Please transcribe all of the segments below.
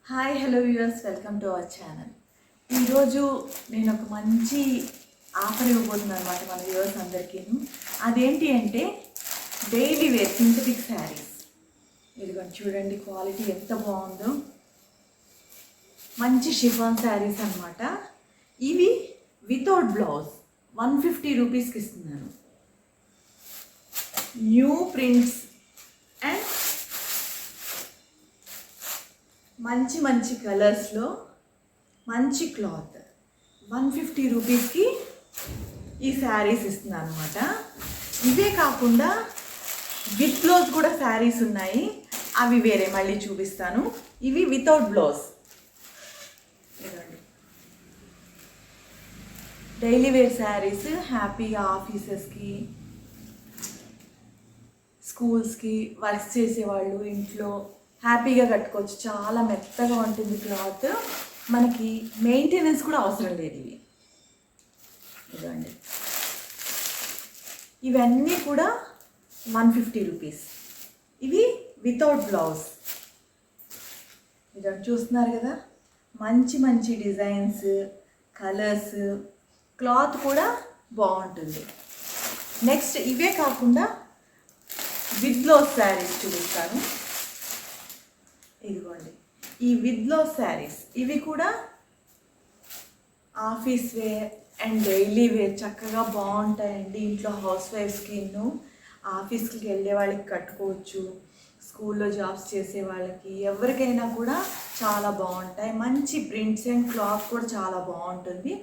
Hi hello viewers, welcome to our channel. ఈరోజు నేను ఒక మంచి ఆఫర్ ఇవ్వబోతున్నాను అనమాట మన వ్యూవర్స్ అందరికీ. అదేంటి అంటే డైలీ వేర్ సింథటిక్ శారీస్. ఇదిగోండి చూడండి, క్వాలిటీ ఎంత బాగుందో. మంచి షిఫాన్ శారీస్ అనమాట. ఇవి వితౌట్ బ్లౌజ్ 150 రూపీస్కి ఇస్తున్నాను. న్యూ ప్రింట్స్ అండ్ మంచి మంచి కలర్స్లో మంచి క్లాత్ 150 రూపీస్కి ఈ శారీస్ ఇస్తున్నాను అనమాట. ఇవే కాకుండా విత్ బ్లౌజ్ కూడా శారీస్ ఉన్నాయి, అవి వేరే మళ్ళీ చూపిస్తాను. ఇవి without blouse. Daily wear saris హ్యాపీగా ఆఫీసెస్కి, స్కూల్స్కి వర్క్స్ చేసేవాళ్ళు ఇంట్లో హ్యాపీగా కట్టుకోవచ్చు. చాలా మెత్తగా ఉంటుంది క్లాత్, మనకి మెయింటెనెన్స్ కూడా అవసరం లేదు. ఇదండి, ఇవన్నీ కూడా 150 రూపీస్. ఇవి వితౌట్ బ్లౌజ్. ఇదండి చూస్తున్నారు కదా, మంచి మంచి డిజైన్స్, కలర్స్, క్లాత్ కూడా బాగుంటుంది. నెక్స్ట్ ఇవే కాకుండా విత్ బ్లౌజ్ శారీస్ చూపిస్తాను. ఇదిగోండి, ఈ విత్ బ్లౌజ్ శారీస్ ఇవి కూడా office wear and daily wear చక్కగా బాగుంటాయండి. ఇంట్లో హౌస్ వైఫ్స్కి, ఆఫీస్కి వెళ్ళే వాళ్ళకి కట్టుకోవచ్చు, స్కూల్లో జాబ్స్ చేసే వాళ్ళకి, ఎవరికైనా కూడా చాలా బాగుంటాయి. మంచి ప్రింట్స్ అండ్ క్లాత్ కూడా చాలా బాగుంటుంది.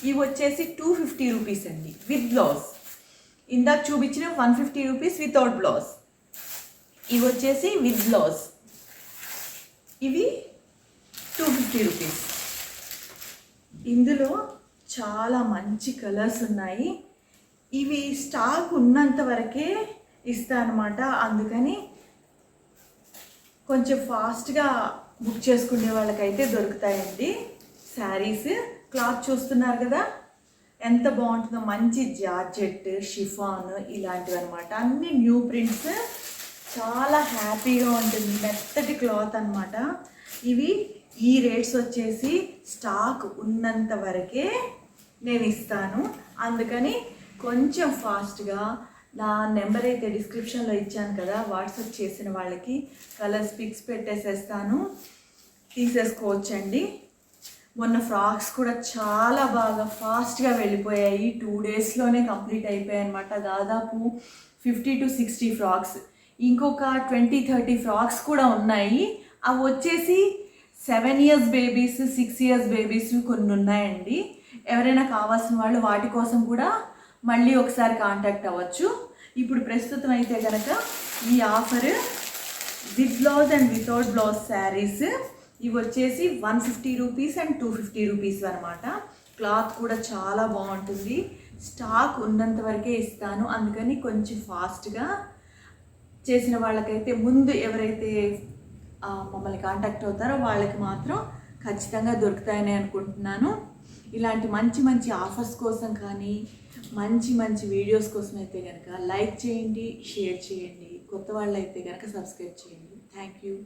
ఇవి వచ్చేసి 250 రూపీస్ అండి విత్ బ్లౌజ్. ఇందాక చూపించిన 150 రూపీస్ వితౌట్ బ్లౌజ్. ఇవి వచ్చేసి విత్ బ్లౌజ్. ఇవి 250 రూపీస్. ఇందులో చాలా మంచి కలర్స్ ఉన్నాయి. ఇవి స్టాక్ ఉన్నంత వరకే ఇస్తానమాట, అందుకని కొంచెం ఫాస్ట్గా బుక్ చేసుకునే వాళ్ళకైతే దొరుకుతాయండి శారీస్. క్లాత్ చూస్తున్నారు కదా ఎంత బాగుంటుందో. మంచి జార్జెట్, షిఫాన్ ఇలాంటివి అనమాట. అన్ని న్యూ ప్రింట్స్, చాలా హ్యాపీగా ఉంటుంది. మెత్తటి క్లాత్ అనమాట. ఇవి ఈ రేట్స్ వచ్చేసి స్టాక్ ఉన్నంత వరకే నేను ఇస్తాను, అందుకని కొంచెం ఫాస్ట్గా నా నెంబర్ అయితే డిస్క్రిప్షన్లో ఇచ్చాను కదా, వాట్సాప్ చేసిన వాళ్ళకి కలర్స్ పిక్స్ పెట్టేసేస్తాను, తీసేసుకోవచ్చండి. మొన్న ఫ్రాక్స్ కూడా చాలా బాగా ఫాస్ట్గా వెళ్ళిపోయాయి. 2 డేస్లోనే కంప్లీట్ అయిపోయాయి అనమాట. దాదాపు 50 to 60 ఫ్రాక్స్. ఇంకొక 20-30 ఫ్రాక్స్ కూడా ఉన్నాయి. అవి వచ్చేసి 7 years బేబీస్, 6 years బేబీస్ కొన్ని ఉన్నాయండి. ఎవరైనా కావాల్సిన వాళ్ళు వాటి కోసం కూడా మళ్ళీ ఒకసారి కాంటాక్ట్ అవ్వచ్చు. ఇప్పుడు ప్రస్తుతం అయితే కనుక ఈ offer with blouse and without blouse saris ఇవి వచ్చేసి 150 రూపీస్ అండ్ 250 రూపీస్ అనమాట. క్లాత్ కూడా చాలా బాగుంటుంది. స్టాక్ ఉన్నంత వరకే ఇస్తాను, అందుకని కొంచెం ఫాస్ట్గా చేసిన వాళ్ళకైతే, ముందు ఎవరైతే మమ్మల్ని కాంటాక్ట్ అవుతారో వాళ్ళకి మాత్రం ఖచ్చితంగా దొరుకుతాయని అనుకుంటున్నాను. ఇలాంటి మంచి మంచి ఆఫర్స్ కోసం కానీ మంచి మంచి వీడియోస్ కోసం అయితే కనుక లైక్ చేయండి, షేర్ చేయండి. కొత్త వాళ్ళు అయితే కనుక సబ్స్క్రైబ్ చేయండి. Thank you.